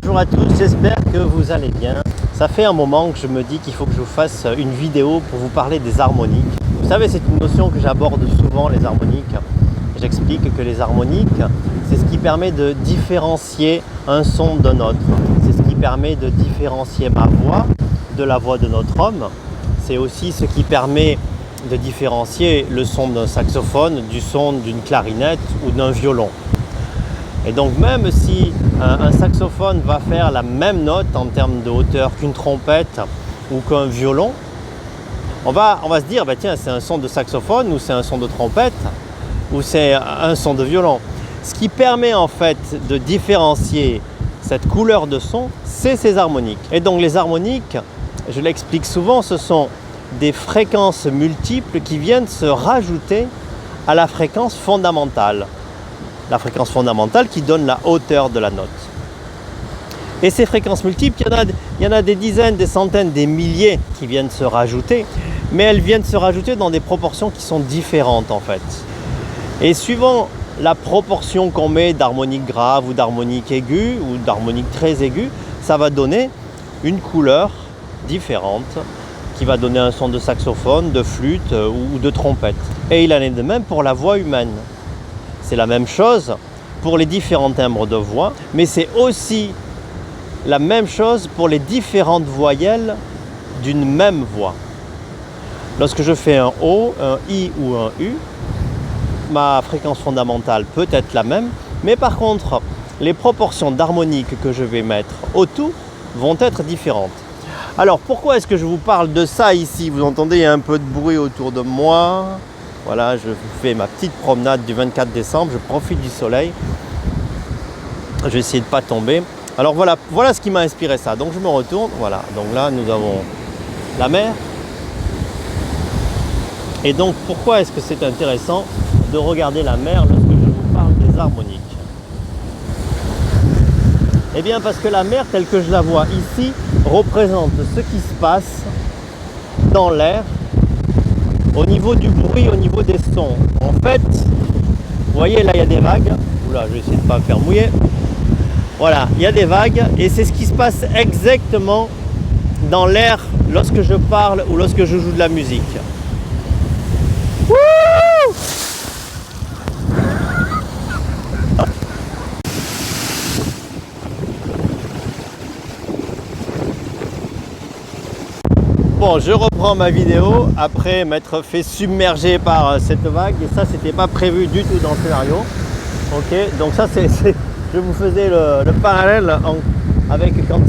bonjour à tous, j'espère que vous allez bien. Ça fait un moment que je me dis qu'il faut que je vous fasse une vidéo pour vous parler des harmoniques. Vous savez, c'est une notion que j'aborde souvent, les harmoniques. J'explique que les harmoniques, c'est ce qui permet de différencier un son d'un autre. C'est ce qui permet de différencier ma voix de la voix de notre homme. C'est aussi ce qui permet de différencier le son d'un saxophone du son d'une clarinette ou d'un violon. Et donc même si un saxophone va faire la même note en termes de hauteur qu'une trompette ou qu'un violon, on va se dire, bah tiens, c'est un son de saxophone ou c'est un son de trompette ou c'est un son de violon. Ce qui permet en fait de différencier cette couleur de son, c'est ces harmoniques. Et donc les harmoniques, je l'explique souvent, ce sont des fréquences multiples qui viennent se rajouter à la fréquence fondamentale. La fréquence fondamentale qui donne la hauteur de la note. Et ces fréquences multiples, il y en a des dizaines, des centaines, des milliers qui viennent se rajouter, mais elles viennent se rajouter dans des proportions qui sont différentes en fait. Et suivant la proportion qu'on met d'harmonique grave ou d'harmonique aiguë ou d'harmonique très aiguë, ça va donner une couleur différente qui va donner un son de saxophone, de flûte ou de trompette. Et il en est de même pour la voix humaine. C'est la même chose pour les différents timbres de voix, mais c'est aussi la même chose pour les différentes voyelles d'une même voix. Lorsque je fais un O, un I ou un U, ma fréquence fondamentale peut être la même, mais par contre, les proportions d'harmonique que je vais mettre autour vont être différentes. Alors pourquoi est-ce que je vous parle de ça ici? Vous entendez, il y a un peu de bruit autour de moi. Voilà, je fais ma petite promenade du 24 décembre, je profite du soleil. Je vais essayer de ne pas tomber. Alors voilà ce qui m'a inspiré ça. Donc je me retourne, voilà. Donc là, nous avons la mer. Et donc pourquoi est-ce que c'est intéressant de regarder la mer lorsque je vous parle des harmoniques? Eh bien parce que la mer, telle que je la vois ici, représente ce qui se passe dans l'air, au niveau du bruit, au niveau des sons. En fait, vous voyez là il y a des vagues. Oula, je vais essayer de ne pas me faire mouiller. Voilà, il y a des vagues et c'est ce qui se passe exactement dans l'air lorsque je parle ou lorsque je joue de la musique. Wouh! Bon, je reprends ma vidéo après m'être fait submerger par cette vague et ça c'était pas prévu du tout dans le scénario. Ok, donc ça je vous faisais le parallèle avec quand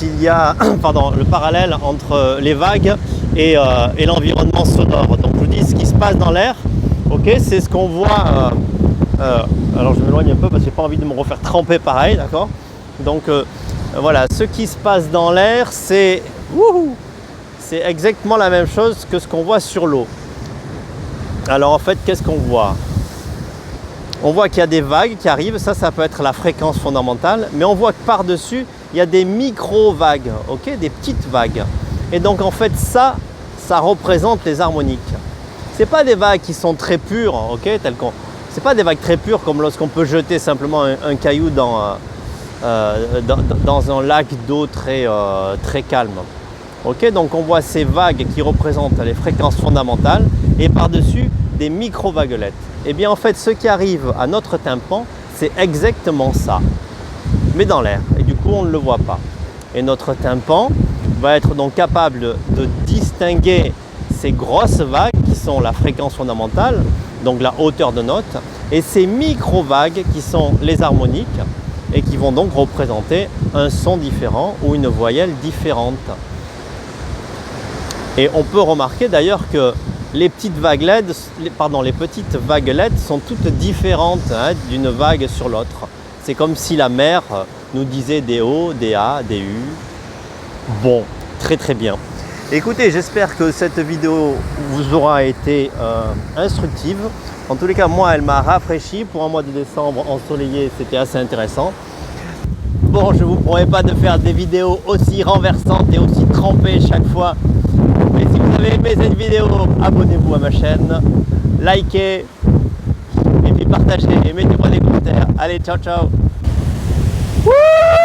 il y a pardon, le parallèle entre les vagues et l'environnement sonore. Donc je vous dis ce qui se passe dans l'air. Ok, c'est ce qu'on voit. Alors je m'éloigne un peu parce que j'ai pas envie de me refaire tremper pareil, d'accord. Donc voilà, ce qui se passe dans l'air, c'est exactement la même chose que ce qu'on voit sur l'eau. Alors en fait, qu'est-ce qu'on voit? On voit qu'il y a des vagues qui arrivent, ça peut être la fréquence fondamentale, mais on voit que par-dessus, il y a des micro-vagues, ok, des petites vagues. Et donc en fait, ça représente les harmoniques. C'est pas des vagues qui sont très pures, ok, c'est pas des vagues très pures comme lorsqu'on peut jeter simplement un caillou dans un lac d'eau très calme. Ok, donc on voit ces vagues qui représentent les fréquences fondamentales et par-dessus des micro-vaguelettes. Et bien en fait, ce qui arrive à notre tympan, c'est exactement ça, mais dans l'air. Et du coup, on ne le voit pas. Et notre tympan va être donc capable de distinguer ces grosses vagues qui sont la fréquence fondamentale, donc la hauteur de note, et ces micro-vagues qui sont les harmoniques, et qui vont donc représenter un son différent ou une voyelle différente. Et on peut remarquer d'ailleurs que les petites vaguelettes sont toutes différentes d'une vague sur l'autre. C'est comme si la mer nous disait des O, des A, des U. Bon, très bien. Écoutez, j'espère que cette vidéo vous aura été instructive. En tous les cas, moi, elle m'a rafraîchi. Pour un mois de décembre ensoleillé, c'était assez intéressant. Bon, je ne vous promets pas de faire des vidéos aussi renversantes et aussi trempées chaque fois. Mais si vous avez aimé cette vidéo, abonnez-vous à ma chaîne, likez et puis partagez et mettez-moi des commentaires. Allez, ciao! Wouh!